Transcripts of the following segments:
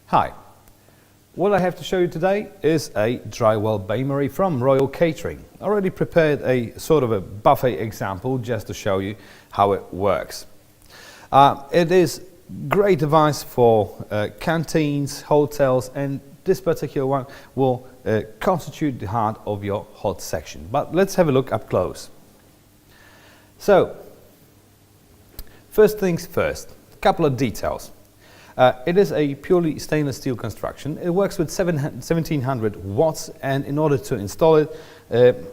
Hi, what I have to show you today is a drywall bain-marie from Royal Catering. I already prepared a sort of a buffet example just to show you how it works. It is great device for canteens, hotels, and this particular one will constitute the heart of your hot section. But let's have a look up close. So, first things first, a couple of details. It is a purely stainless steel construction. It works with 1700 watts, and in order to install it,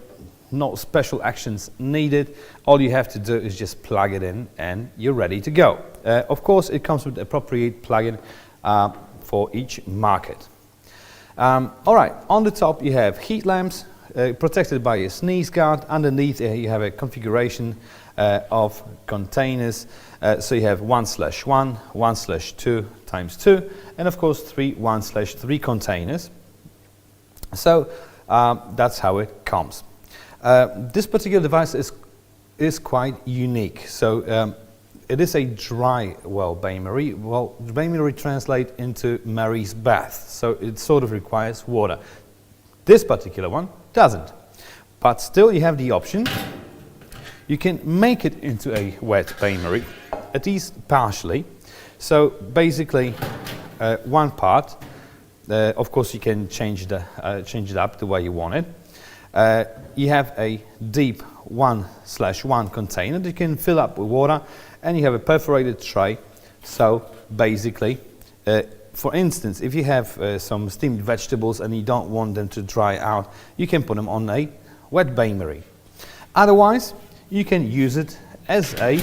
no special actions needed. All you have to do is just plug it in and you're ready to go. Of course, it comes with appropriate plug-in for each market. Alright, on the top you have heat lamps protected by a sneeze guard. Underneath you have a configuration of containers. So you have 1/1, 1/2 times 2, and of course 3 1/3 containers. So that's how it comes. This particular device is quite unique. So it is a dry well bain-marie. Well, bain-marie translates into Marie's bath, so it sort of requires water. This particular one doesn't, but still you have the option. You can make it into a wet bain-marie, at least partially. So basically, one part. Of course, you can change it up the way you want it. You have a deep 1/1 container that you can fill up with water, and you have a perforated tray. So basically, for instance, if you have some steamed vegetables and you don't want them to dry out, you can put them on a wet bain-marie. Otherwise, you can use it as a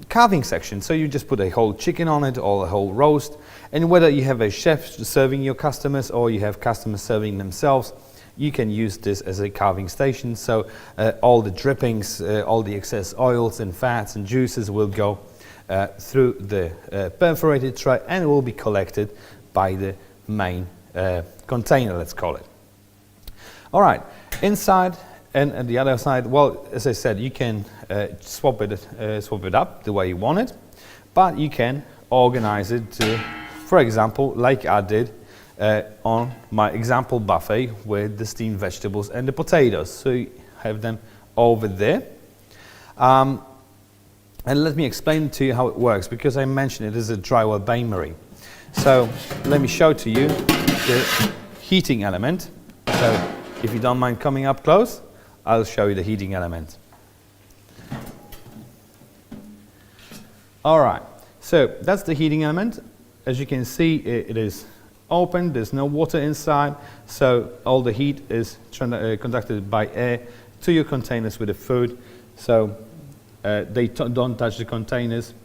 carving section. So you just put a whole chicken on it or a whole roast, and whether you have a chef serving your customers or you have customers serving themselves, you can use this as a carving station. So all the drippings, all the excess oils and fats and juices will go through the perforated tray and it will be collected by the main container, let's call it. Alright, inside and the other side, well, as I said, you can swap it up the way you want it, but you can organize it to, for example, like I did on my example buffet with the steamed vegetables and the potatoes. So you have them over there. And let me explain to you how it works, because I mentioned it is a drywall bain-marie. So let me show to you the heating element. So if you don't mind coming up close, I'll show you the heating element. Alright, so that's the heating element. As you can see, it is open, there's no water inside, so all the heat is conducted by air to your containers with the food. So they don't touch the containers,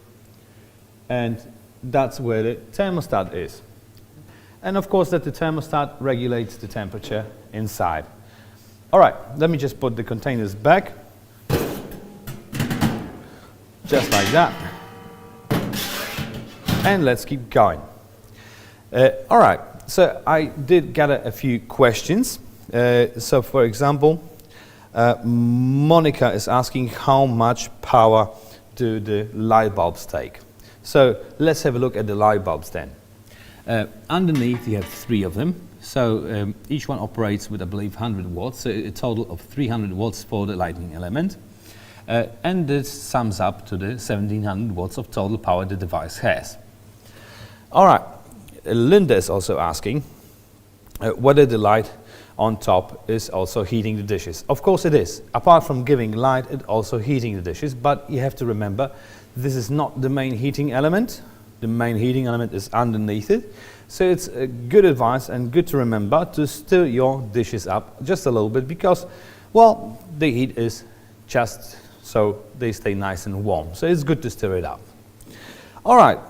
and that's where the thermostat is. And of course that the thermostat regulates the temperature inside. Alright, let me just put the containers back, just like that, and let's keep going. Alright, so I did gather a few questions. So for example, Monica is asking how much power do the light bulbs take. So let's have a look at the light bulbs then. Underneath you have 3 of them. So each one operates with, I believe, 100 watts, so a total of 300 watts for the lighting element. And this sums up to the 1700 watts of total power the device has. Alright, Linda is also asking whether the light on top is also heating the dishes. Of course it is. Apart from giving light, it's also heating the dishes, but you have to remember this is not the main heating element. The main heating element is underneath it. So it's a good advice and good to remember to stir your dishes up just a little bit, because, well, the heat is just so they stay nice and warm. So it's good to stir it up. Alright,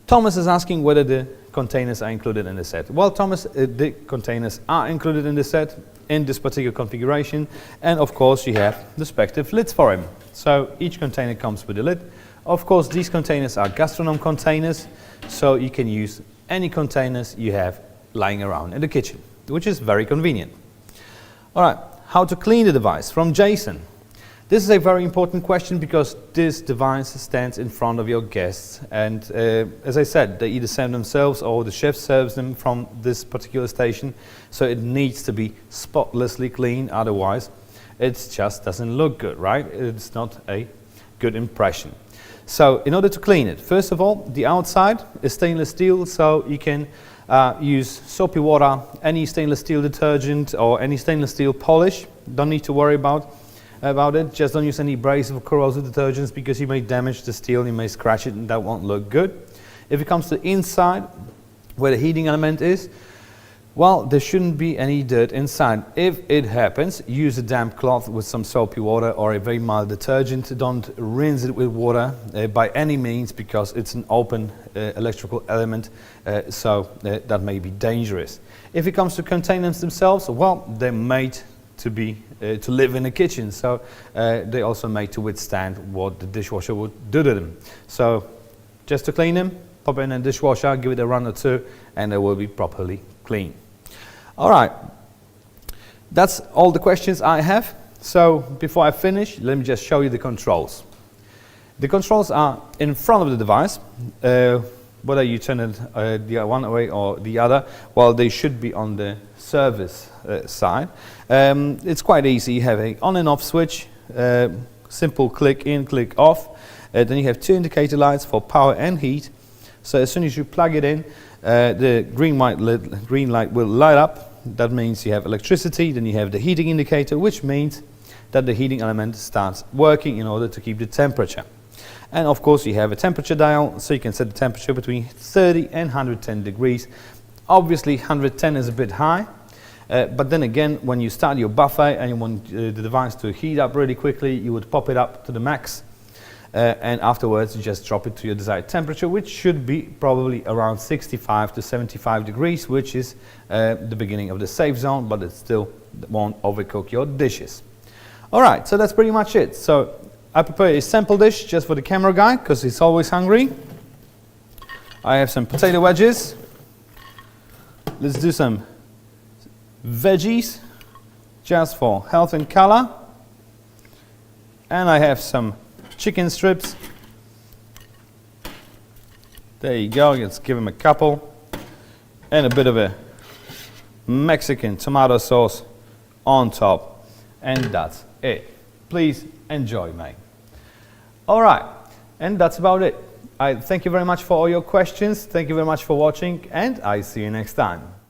Thomas is asking whether the containers are included in the set. Well, Thomas, the containers are included in the set in this particular configuration, and of course you have the respective lids for him. So each container comes with a lid. Of course, these containers are gastronom containers, so you can use any containers you have lying around in the kitchen, which is very convenient. Alright, how to clean the device from Jason. This is a very important question because this device stands in front of your guests, and as I said, they either serve themselves or the chef serves them from this particular station, so it needs to be spotlessly clean, otherwise it just doesn't look good, right? It's not a good impression. So in order to clean it, first of all, the outside is stainless steel, so you can use soapy water, any stainless steel detergent or any stainless steel polish. Don't need to worry about it. Just don't use any abrasive or corrosive detergents because you may damage the steel, you may scratch it, and that won't look good. If it comes to the inside, where the heating element is, well, there shouldn't be any dirt inside. If it happens, use a damp cloth with some soapy water or a very mild detergent. Don't rinse it with water by any means because it's an open electrical element, so that may be dangerous. If it comes to containers themselves, well, they're made to live in a kitchen, so they're also made to withstand what the dishwasher would do to them. So just to clean them, pop it in a dishwasher, give it a run or two, and they will be properly clean. All right, that's all the questions I have. So before I finish, let me just show you the controls. The controls are in front of the device. Whether you turn it the one way or the other, well, they should be on the service side. It's quite easy. You have an on and off switch, simple click in, click off. Then you have two indicator lights for power and heat. So as soon as you plug it in, the green light will light up. That means you have electricity. Then you have the heating indicator, which means that the heating element starts working in order to keep the temperature. And of course you have a temperature dial, so you can set the temperature between 30 and 110 degrees. Obviously 110 is a bit high, but then again, when you start your buffet and you want the device to heat up really quickly, you would pop it up to the max, and afterwards you just drop it to your desired temperature, which should be probably around 65 to 75 degrees, which is the beginning of the safe zone, but it still won't overcook your dishes. All right, so that's pretty much it. So I prepared a sample dish just for the camera guy because he's always hungry. I have some potato wedges. Let's do some veggies just for health and color. And I have some chicken strips. There you go, let's give him a couple. And a bit of a Mexican tomato sauce on top. And that's it. Please enjoy, mate. All right, and that's about it. I thank you very much for all your questions. Thank you very much for watching, and I see you next time.